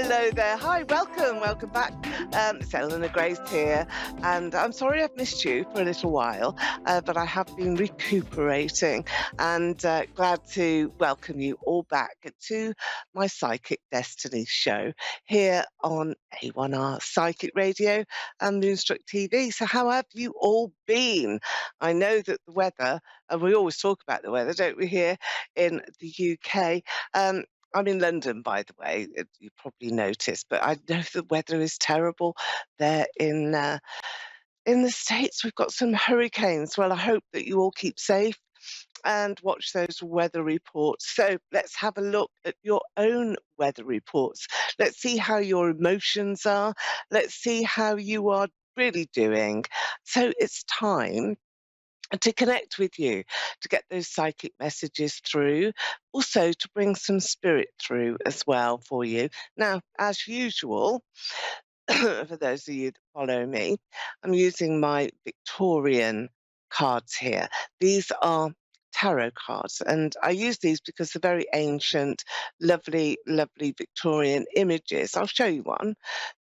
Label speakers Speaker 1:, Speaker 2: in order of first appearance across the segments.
Speaker 1: Hello there. Hi, welcome back. It's Eleanor Grace here, and I'm sorry I've missed you for a little while, but I have been recuperating, and glad to welcome you all back to my Psychic Destiny show here on A1R Psychic Radio and Moonstruck TV. So how have you all been? I know that the weather, and we always talk about the weather, don't we, here in the UK? I'm in London, by the way, you probably noticed, but I know the weather is terrible there in the States. We've got some hurricanes. Well, I hope that you all keep safe and watch those weather reports. So let's have a look at your own weather reports. Let's see how your emotions are. Let's see how you are really doing. So it's time to connect with you, to get those psychic messages through, also to bring some spirit through as well for you. Now, as usual, for those of you that follow me, I'm using my Victorian cards here. These are tarot cards, and I use these because they're very ancient, lovely, lovely Victorian images. I'll show you one.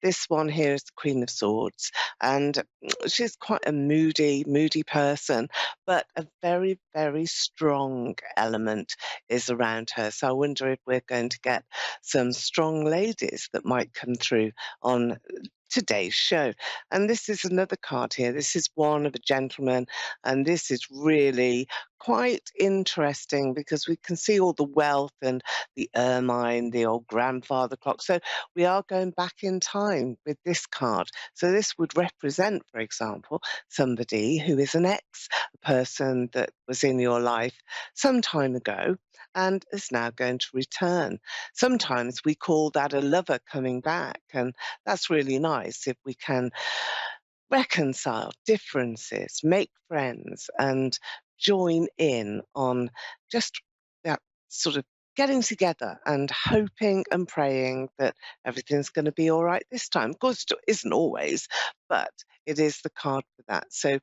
Speaker 1: This one here is the Queen of Swords, and she's quite a moody person, but a very, very strong element is around her. So I wonder if we're going to get some strong ladies that might come through on today's show. And this is another card here. This is one of a gentleman, and this is really quite interesting because we can see all the wealth and the ermine, the old grandfather clock. So we are going back in time with this card. So this would represent, for example, somebody who is an ex, a person that was in your life some time ago and is now going to return. Sometimes we call that a lover coming back, and that's really nice if we can reconcile differences, make friends, and join in on just that sort of getting together and hoping and praying that everything's going to be all right this time. Of course, it isn't always, but it is the card for that. So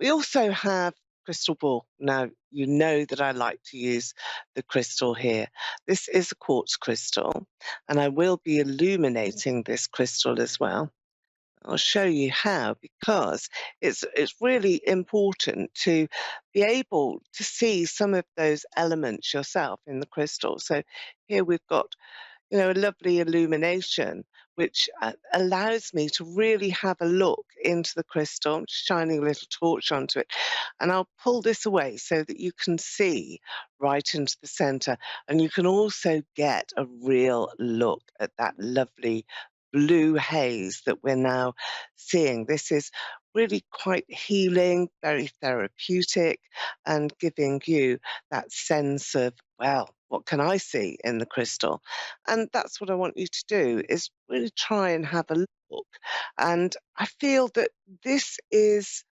Speaker 1: we also have crystal ball. Now, you know that I like to use the crystal here. This is a quartz crystal, and I will be illuminating this crystal as well. I'll show you how, because it's really important to be able to see some of those elements yourself in the crystal. So here we've got, a lovely illumination, which allows me to really have a look into the crystal. I'm just shining a little torch onto it, and I'll pull this away so that you can see right into the center, and you can also get a real look at that lovely blue haze that we're now seeing. This is really quite healing, very therapeutic, and giving you that sense of, well, what can I see in the crystal? And that's what I want you to do, is really try and have a look. And I feel that this is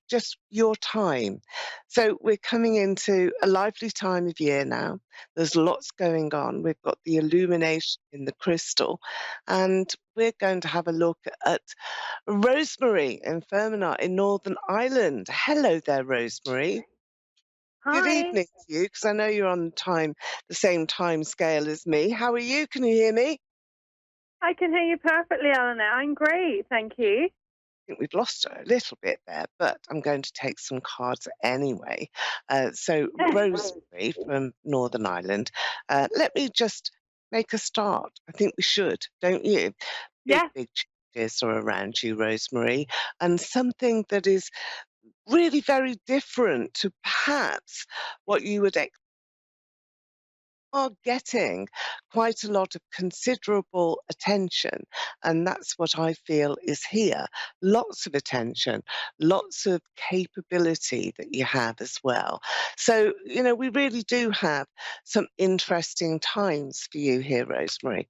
Speaker 1: just your time. So we're coming into a lively time of year now. There's lots going on. We've got the illumination in the crystal, and we're going to have a look at Rosemary in Fermanagh in Northern Ireland. Hello there, Rosemary. Good
Speaker 2: Hi,
Speaker 1: evening to you, because I know you're on the same time scale as me. How are you? Can you hear me?
Speaker 2: I can hear you perfectly, Eleanor. I'm great, thank you.
Speaker 1: Think we've lost her a little bit there, but I'm going to take some cards anyway. So, Rosemary from Northern Ireland, let me just make a start. I think we should, don't you? Big,
Speaker 2: Yeah,
Speaker 1: big changes are around you, Rosemary, and something that is really very different to perhaps what you would are getting quite a lot of considerable attention. And that's what I feel is here. Lots of attention, lots of capability that you have as well. So, we really do have some interesting times for you here, Rosemary.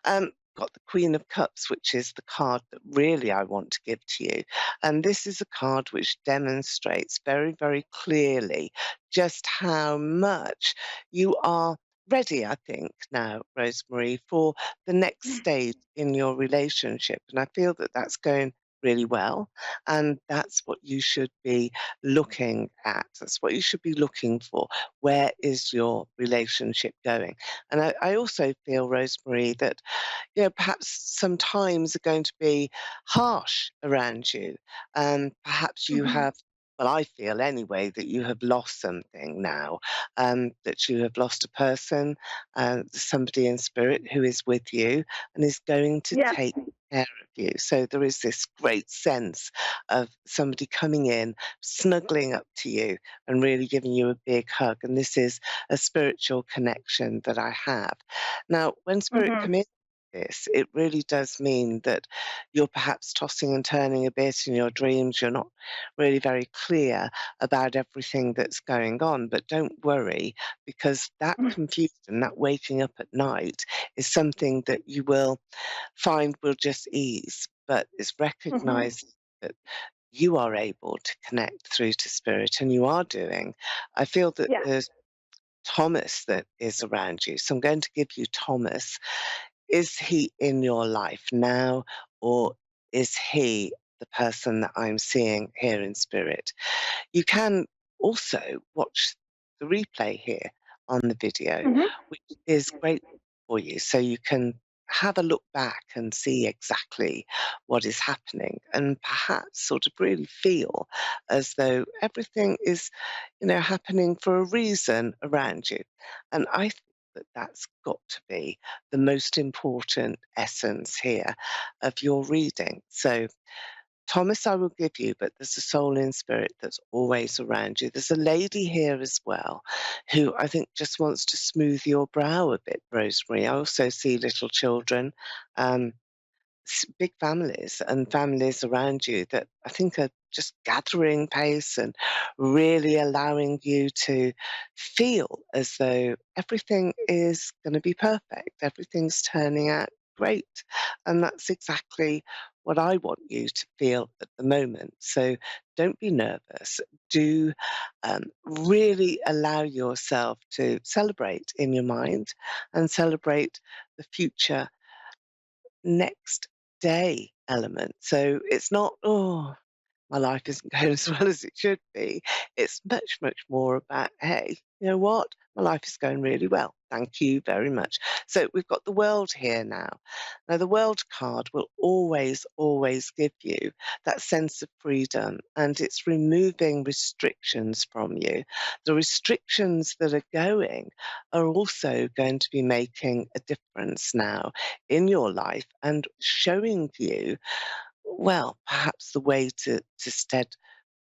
Speaker 1: Got the Queen of Cups, which is the card that really I want to give to you. And this is a card which demonstrates very, very clearly just how much you are ready, I think, now, Rosemary, for the next stage in your relationship. And I feel that that's going really well, and that's what you should be looking at. That's what you should be looking for. Where is your relationship going? And I also feel, Rosemary, that perhaps some times are going to be harsh around you. Perhaps you
Speaker 2: Mhm.
Speaker 1: have, well, I feel anyway, that you have lost something now, that you have lost a person, somebody in spirit who is with you and is going to
Speaker 2: Yeah.
Speaker 1: take care of you. So there is this great sense of somebody coming in, snuggling up to you, and really giving you a big hug. And this is a spiritual connection that I have. Now, when spirit
Speaker 2: Mhm.
Speaker 1: come in, this, it really does mean that you're perhaps tossing and turning a bit in your dreams. You're not really very clear about everything that's going on. But don't worry, because that confusion, that waking up at night, is something that you will find will just ease. But it's
Speaker 2: Mhm.
Speaker 1: recognizing that you are able to connect through to spirit, and you are doing. I feel that
Speaker 2: Yeah.
Speaker 1: there's Thomas that is around you. So I'm going to give you Thomas. Is he in your life now, or is he the person that I'm seeing here in spirit? You can also watch the replay here on the video,
Speaker 2: Mhm.
Speaker 1: which is great for you. So you can have a look back and see exactly what is happening and perhaps sort of really feel as though everything is, happening for a reason around you. And I think that that's got to be the most important essence here of your reading. So Thomas, I will give you, but there's a soul in spirit that's always around you. There's a lady here as well who I think just wants to smooth your brow a bit, Rosemary. I also see little children. Um, Big families and families around you that I think are just gathering pace and really allowing you to feel as though everything is going to be perfect. Everything's turning out great. And that's exactly what I want you to feel at the moment. So don't be nervous. Do really allow yourself to celebrate in your mind and celebrate the future next day element. So it's not, oh, my life isn't going as well as it should be. It's much, much more about, hey, you know what? My life is going really well. Thank you very much. So we've got the world here now. Now, the world card will always, always give you that sense of freedom, and it's removing restrictions from you. The restrictions that are going are also going to be making a difference now in your life and showing you, well, perhaps the way to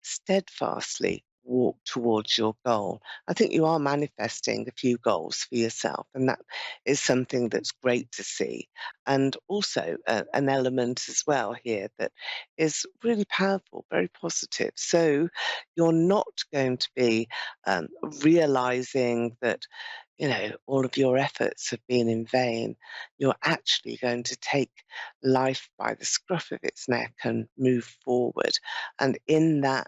Speaker 1: steadfastly walk towards your goal. I think you are manifesting a few goals for yourself, and that is something that's great to see. And also, an element as well here that is really powerful, very positive. So, you're not going to be realizing that all of your efforts have been in vain. You're actually going to take life by the scruff of its neck and move forward. And in that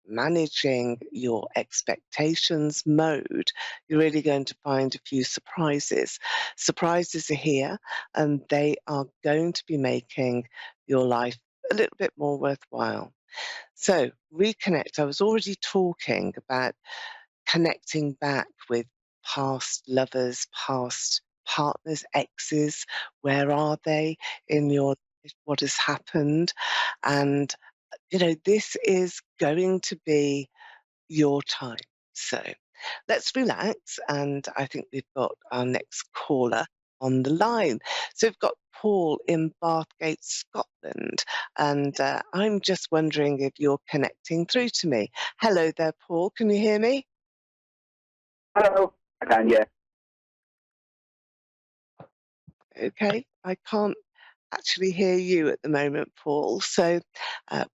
Speaker 1: managing your expectations mode, you're really going to find a few surprises. Surprises are here, and they are going to be making your life a little bit more worthwhile. So, reconnect. I was already talking about connecting back with past lovers, past partners, exes. Where are they in your life? What has happened? And, this is going to be your time. So let's relax. And I think we've got our next caller on the line. So we've got Paul in Bathgate, Scotland. And I'm just wondering if you're connecting through to me. Hello there, Paul. Can you hear me?
Speaker 3: Hello. I can, yeah.
Speaker 1: Okay, I can't actually hear you at the moment, Paul. So,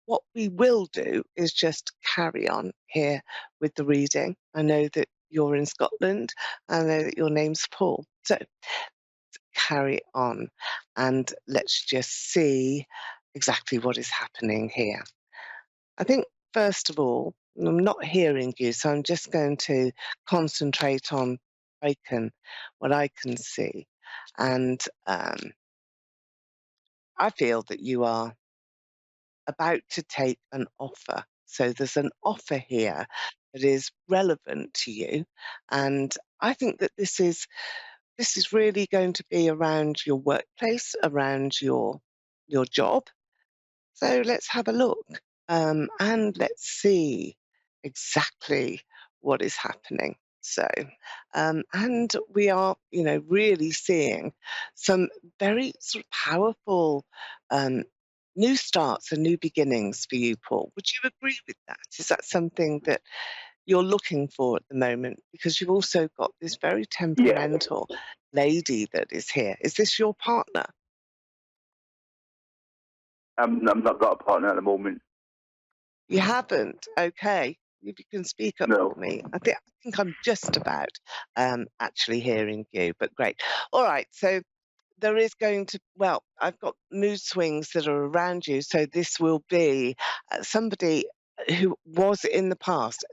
Speaker 1: what we will do is just carry on here with the reading. I know that you're in Scotland. I know that your name's Paul. So, carry on and let's just see exactly what is happening here. I think, first of all, I'm not hearing you, so I'm just going to concentrate on what I can see. And I feel that you are about to take an offer. So there's an offer here that is relevant to you, and I think that this is really going to be around your workplace, around your job. So let's have a look, and let's see exactly what is happening. So, and we are, really seeing some very sort of powerful um, new starts and new beginnings for you, Paul. Would you agree with that? Is that something that you're looking for at the moment? Because you've also got this very
Speaker 3: Yeah.
Speaker 1: temperamental lady that is here. Is this your partner?
Speaker 3: I'm not got a partner at the moment.
Speaker 1: You haven't? Okay. If you can speak up for
Speaker 3: No.
Speaker 1: me. I think I'm just about actually hearing you, but great. All right. So there is going to, well, I've got mood swings that are around you. So this will be somebody who was in the past.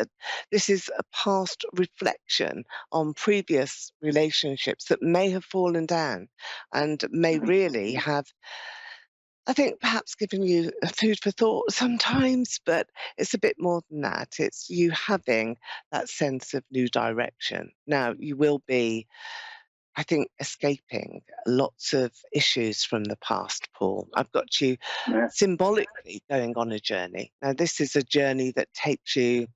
Speaker 1: This is a past reflection on previous relationships that may have fallen down and may really have, I think, perhaps giving you a food for thought sometimes, but it's a bit more than that. It's you having that sense of new direction. Now, you will be, I think, escaping lots of issues from the past, Paul. I've got you
Speaker 3: Yeah.
Speaker 1: symbolically going on a journey. Now, this is a journey that takes you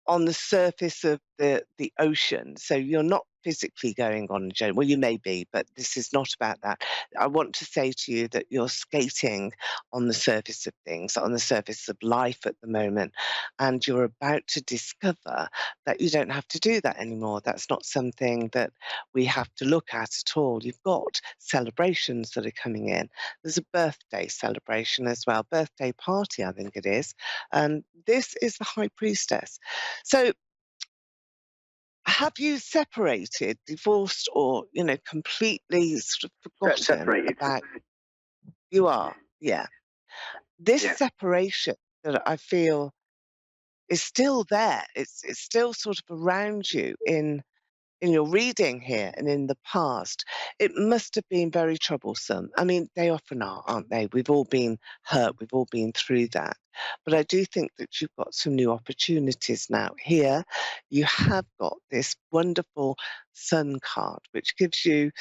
Speaker 1: on the surface of the ocean. So you're not physically going on a journey. Well, you may be, but this is not about that. I want to say to you that you're skating on the surface of things, on the surface of life at the moment, and you're about to discover that you don't have to do that anymore. That's not something that we have to look at all. You've got celebrations that are coming in. There's a birthday celebration as well, birthday party, I think it is. And this is the High Priestess. So, have you separated, divorced, or completely sort of forgotten
Speaker 3: Separated.
Speaker 1: about? You are, yeah. This
Speaker 3: Yeah.
Speaker 1: separation that I feel is still there. It's still sort of around you in your reading here and in the past, it must have been very troublesome. I mean, they often are, aren't they? We've all been hurt, we've all been through that. But I do think that you've got some new opportunities now. Here, you have got this wonderful sun card, which gives you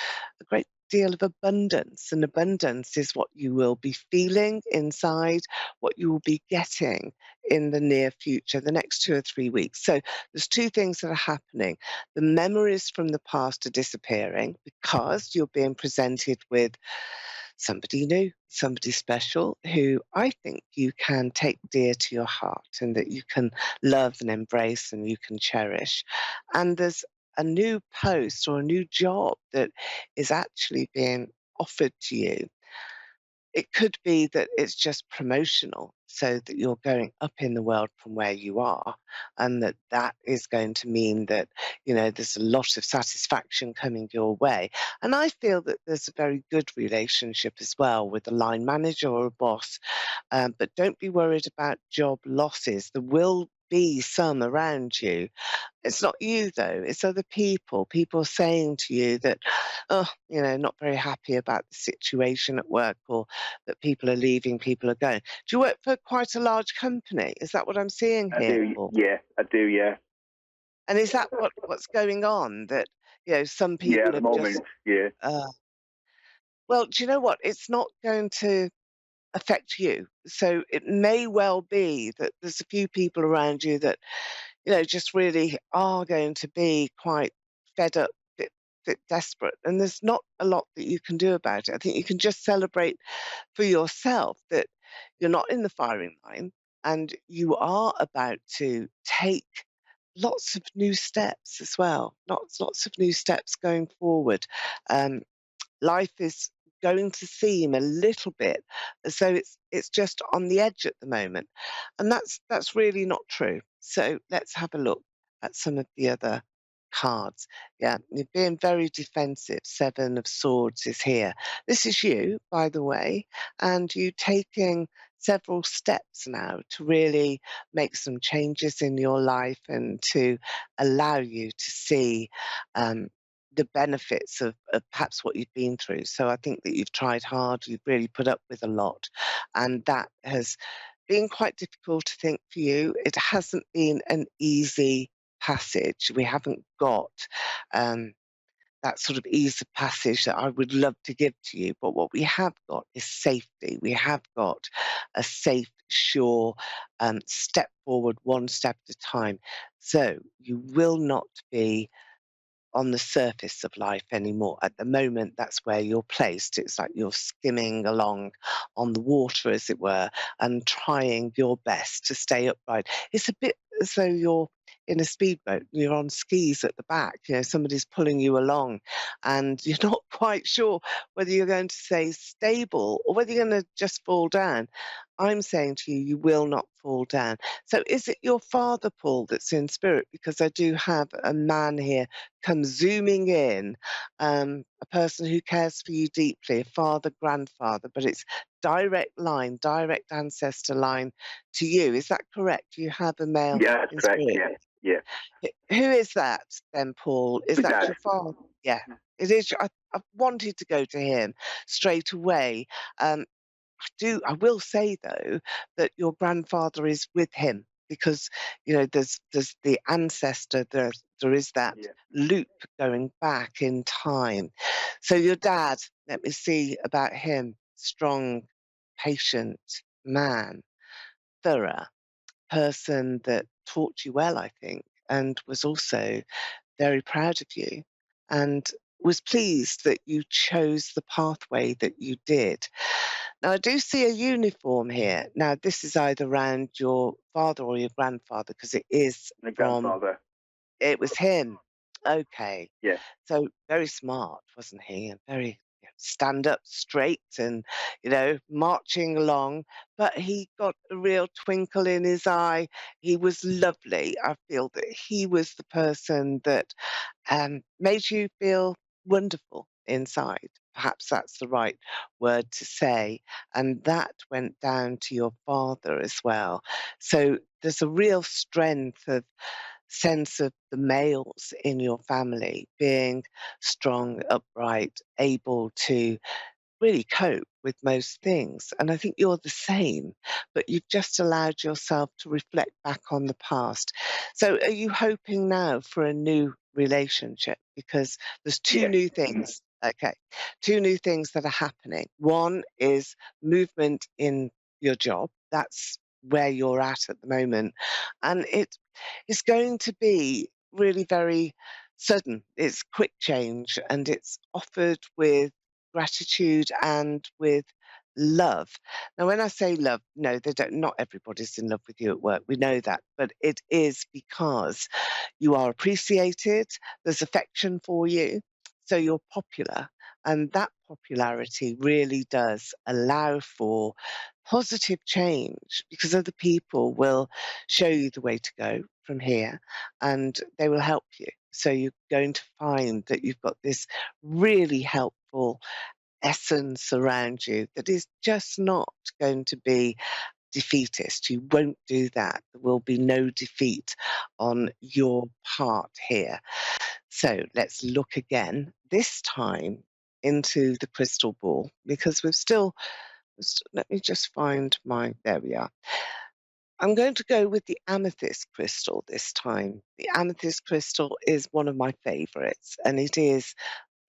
Speaker 1: a great deal of abundance. And abundance is what you will be feeling inside, what you will be getting in the near future, the next 2 or 3 weeks. So there's two things that are happening. The memories from the past are disappearing because you're being presented with somebody new, somebody special who I think you can take dear to your heart and that you can love and embrace and you can cherish. And there's a new post or a new job that is actually being offered to you. It could be that it's just promotional, so that you're going up in the world from where you are, and that is going to mean that, there's a lot of satisfaction coming your way. And I feel that there's a very good relationship as well with a line manager or a boss. But don't be worried about job losses. There will be some around you. It's not you though, it's other people. People saying to you that, oh, not very happy about the situation at work, or that people are leaving, people are going. Do you work for quite a large company? Is that what I'm seeing
Speaker 3: I
Speaker 1: here,
Speaker 3: do.
Speaker 1: Paul?
Speaker 3: Yeah. I do. Yeah.
Speaker 1: And is that what's going on? That, some
Speaker 3: Yeah.
Speaker 1: people
Speaker 3: At the
Speaker 1: have just,
Speaker 3: moment. Yeah.
Speaker 1: uh, well, do you know what? It's not going to affect you. So it may well be that there's a few people around you that just really are going to be quite fed up, bit desperate. And there's not a lot that you can do about it. I think you can just celebrate for yourself that you're not in the firing line and you are about to take lots of new steps as well. Lots of new steps going forward. Um, Life is going to seem a little bit as though it's just on the edge at the moment, and that's really not true. So let's have a look at some of the other cards. Yeah, you're being very defensive. Seven of Swords is here. This is you, by the way, and you taking several steps now to really make some changes in your life and to allow you to see um, the benefits of perhaps what you've been through. So I think that you've tried hard, you've really put up with a lot, and that has been quite difficult, to think, for you. It hasn't been an easy passage. We haven't got um, that sort of ease of passage that I would love to give to you. But what we have got is safety. We have got a safe, sure step forward, one step at a time. So you will not be on the surface of life anymore. At the moment, that's where you're placed. It's like you're skimming along on the water, as it were, and trying your best to stay upright. It's a bit as though you're in a speedboat, you're on skis at the back, somebody's pulling you along, and you're not quite sure whether you're going to stay stable or whether you're going to just fall down. I'm saying to you, you will not fall down. So is it your father, Paul, that's in spirit? Because I do have a man here come zooming in, a person who cares for you deeply, a father, grandfather, but it's direct line, direct ancestor line to you. Is that correct? You have a male
Speaker 3: Yeah, that's
Speaker 1: in
Speaker 3: correct.
Speaker 1: spirit.
Speaker 3: Yeah, yeah.
Speaker 1: Who is that then, Paul? Is
Speaker 3: My
Speaker 1: that
Speaker 3: dad.
Speaker 1: your father? Yeah, it is. I wanted to go to him straight away. Um, I will say though that your grandfather is with him, because there's the ancestor, there is that
Speaker 3: Yeah,
Speaker 1: loop going back in time. So your dad, let me see about him: strong, patient man, thorough person that taught you well, I think, and was also very proud of you, and was pleased that you chose the pathway that you did. Now, I do see a uniform here. Now, this is either around your father or your grandfather, because it is
Speaker 3: my
Speaker 1: from,
Speaker 3: grandfather.
Speaker 1: it was him. Okay.
Speaker 3: Yeah,
Speaker 1: So very smart, wasn't he? And very stand up straight and, marching along. But he got a real twinkle in his eye. He was lovely. I feel that he was the person that made you feel wonderful inside. Perhaps that's the right word to say. And that went down to your father as well. So there's a real strength of sense of the males in your family being strong, upright, able to really cope with most things. And I think you're the same, but you've just allowed yourself to reflect back on the past. So are you hoping now for a new relationship? Because there's two
Speaker 3: yeah,
Speaker 1: new things. Okay. Two new things that are happening. One is movement in your job. That's where you're at the moment. And it's going to be really very sudden. It's quick change, and it's offered with gratitude and with love. Now, when I say love, no, they don't. Not everybody's in love with you at work. We know that, but it is because you are appreciated. There's affection for you, so you're popular, and that popularity really does allow for positive change, because other people will show you the way to go from here, and they will help you. So you're going to find that you've got this really helpful essence around you that is just not going to be defeatist. You won't do that. There will be no defeat on your part here. So let's look again, this time into the crystal ball, because let me just find there we are. I'm going to go with the amethyst crystal this time. The amethyst crystal is one of my favorites, and it is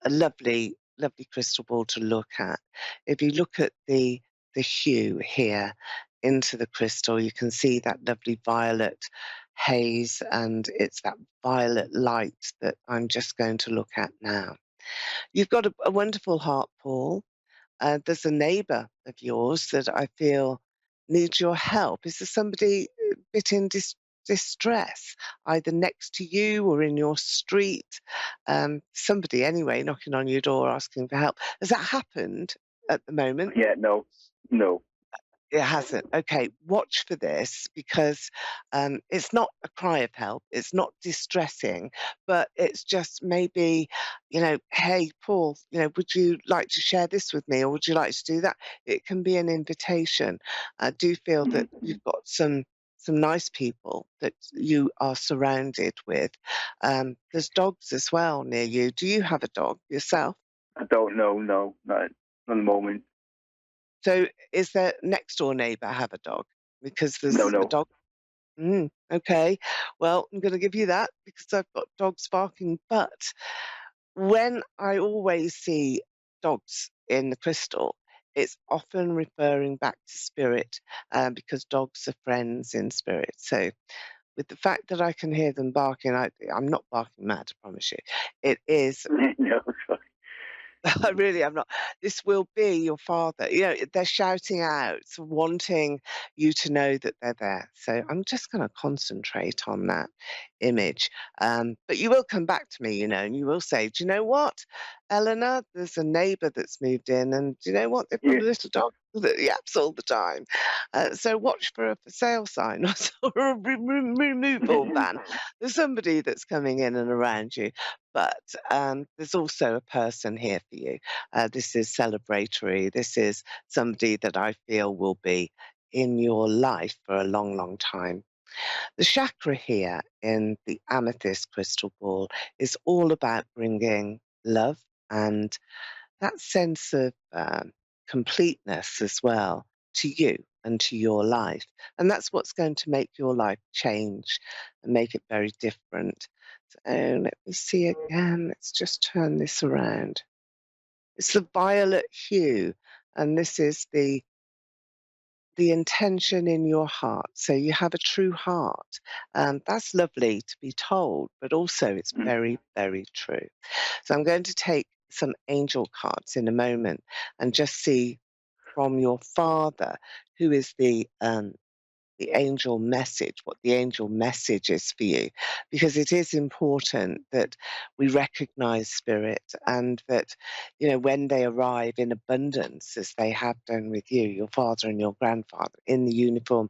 Speaker 1: a lovely, lovely crystal ball to look at. If you look at the hue here into the crystal, you can see that lovely violet haze, and it's that violet light that I'm just going to look at now. You've got a wonderful heart, Paul. There's a neighbour of yours that I feel needs your help. Is there somebody a bit in distress, either next to you or in your street? Somebody, anyway, knocking on your door asking for help. Has that happened at the moment?
Speaker 3: yeah. No, no.
Speaker 1: It hasn't. Okay, watch for this, because it's not a cry of help. It's not distressing, but it's just maybe, hey, Paul, would you like to share this with me, or would you like to do that? It can be an invitation. I do feel that you've got some some nice people that you are surrounded with. There's dogs as well near you. Do you have a dog yourself?
Speaker 3: I don't know, no, not at the moment.
Speaker 1: So is there next door neighbour have a dog? Because
Speaker 3: No,
Speaker 1: there's a
Speaker 3: no.
Speaker 1: dog. Okay. Well, I'm going to give you that because I've got dogs barking. But when I always see dogs in the crystal, it's often referring back to spirit because dogs are friends in spirit. So with the fact that I can hear them barking, I'm not barking mad, I promise you. It is
Speaker 3: No, sorry.
Speaker 1: I really am not. This will be your father. You know, they're shouting out, wanting you to know that they're there. So I'm just going to concentrate on that image. But you will come back to me, and you will say, do you know what, Eleanor? There's a neighbour that's moved in, and do you know what? They've got
Speaker 3: Yeah.
Speaker 1: a little dog that yaps all the time. So watch for a for sale sign or a removal van. There's somebody that's coming in and around you. But there's also a person here for you. This is celebratory. This is somebody that I feel will be in your life for a long, long time. The chakra here in the amethyst crystal ball is all about bringing love and that sense of completeness as well to you and to your life. And that's what's going to make your life change and make it very different. So let me see again. Let's just turn this around. It's the violet hue, and this is the intention in your heart. So you have a true heart. That's lovely to be told, but also it's
Speaker 3: Mm.
Speaker 1: very, very true. So I'm going to take some angel cards in a moment and just see from your father who is the angel message, what the angel message is for you, because it is important that we recognize spirit and that, when they arrive in abundance, as they have done with you, your father and your grandfather in the uniform.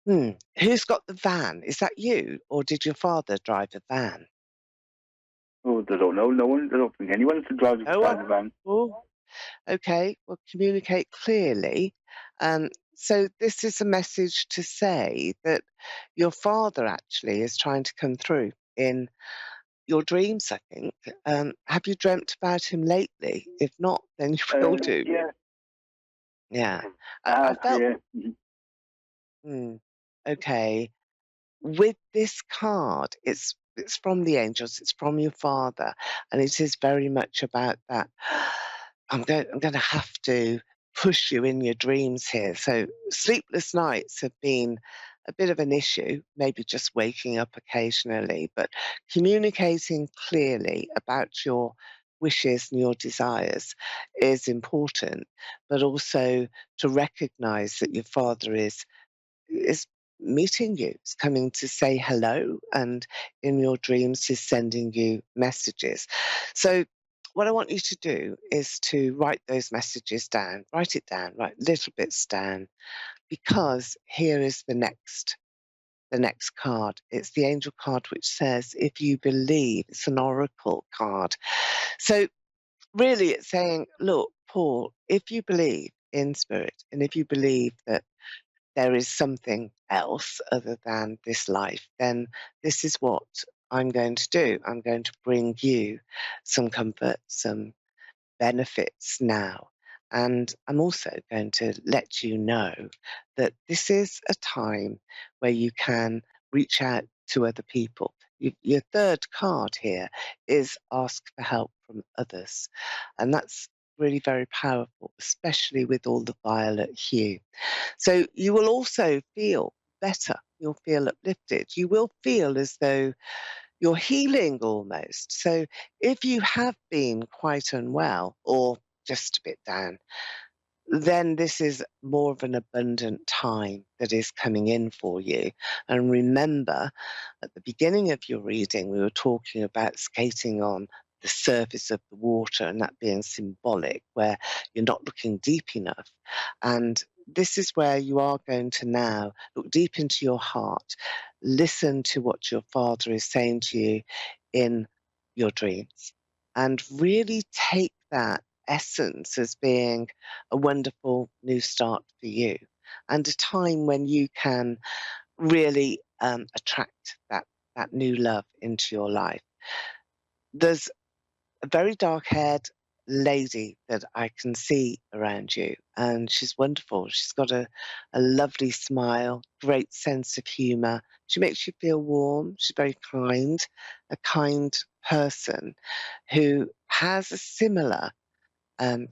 Speaker 1: Who's got the van? Is that you, or did your father drive a van?
Speaker 3: Oh, I don't know. No one. I don't think anyone should drive
Speaker 1: Oh,
Speaker 3: the van.
Speaker 1: oh, okay. Well, communicate clearly. So this is a message to say that your father actually is trying to come through in your dreams, I think. Have you dreamt about him lately? If not, then you will do.
Speaker 3: Yeah.
Speaker 1: Yeah. I
Speaker 3: Ah,
Speaker 1: felt,
Speaker 3: yeah. Mhm.
Speaker 1: hmm, okay. With this card, it's from the angels, it's from your father, and it is very much about that. I'm going to have to push you in your dreams here. So sleepless nights have been a bit of an issue, maybe just waking up occasionally, but communicating clearly about your wishes and your desires is important, but also to recognize that your father is meeting you, is coming to say hello, and in your dreams is sending you messages. So what I want you to do is to write those messages down, write it down, write little bits down, because here is the next card. It's the angel card which says, if you believe, it's an oracle card. So really it's saying, look, Paul, if you believe in spirit and if you believe that there is something else other than this life, then this is what I'm going to do. I'm going to bring you some comfort, some benefits now. And I'm also going to let you know that this is a time where you can reach out to other people. Your third card here is ask for help from others. And that's really very powerful, especially with all the violet hue. So you will also feel better. You'll feel uplifted. You will feel as though you're healing almost. So if you have been quite unwell or just a bit down, then this is more of an abundant time that is coming in for you. And remember, at the beginning of your reading, we were talking about skating on the surface of the water and that being symbolic, where you're not looking deep enough. And this is where you are going to now look deep into your heart, listen to what your father is saying to you in your dreams, and really take that essence as being a wonderful new start for you. and a time when you can really attract that new love into your life. There's a very dark-haired lady that I can see around you, and she's wonderful. She's got a lovely smile, great sense of humour. She makes you feel warm. She's very kind, a kind person who has a similar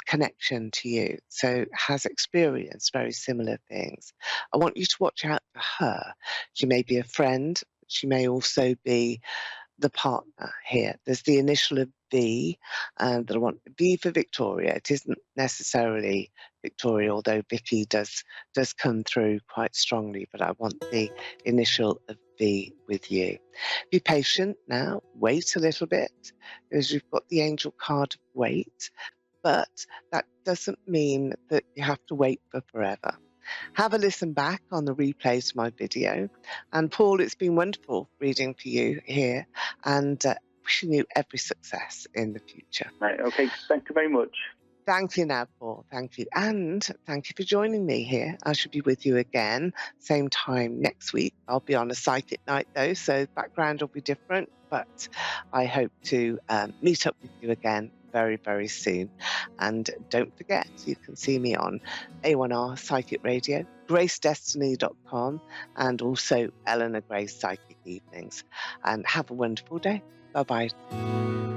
Speaker 1: connection to you, so has experienced very similar things. I want you to watch out for her. She may be a friend, but she may also be the partner here. There's the initial of V, and that I want V for Victoria. It isn't necessarily Victoria, although Vicky does come through quite strongly, but I want the initial of V with you. Be patient now, wait a little bit, because you've got the angel card of wait, but that doesn't mean that you have to wait for forever. Have a listen back on the replays of my video. And Paul, it's been wonderful reading for you here, and wishing you every success in the future.
Speaker 3: Right, okay, thank you very much.
Speaker 1: Thank you now, Paul. Thank you. And thank you for joining me here. I shall be with you again, same time next week. I'll be on a psychic night though, so the background will be different, but I hope to meet up with you again very, very soon. And don't forget, you can see me on A1R Psychic Radio, gracedestiny.com, and also Eleanor Grace Psychic Evenings. And have a wonderful day. Bye-bye.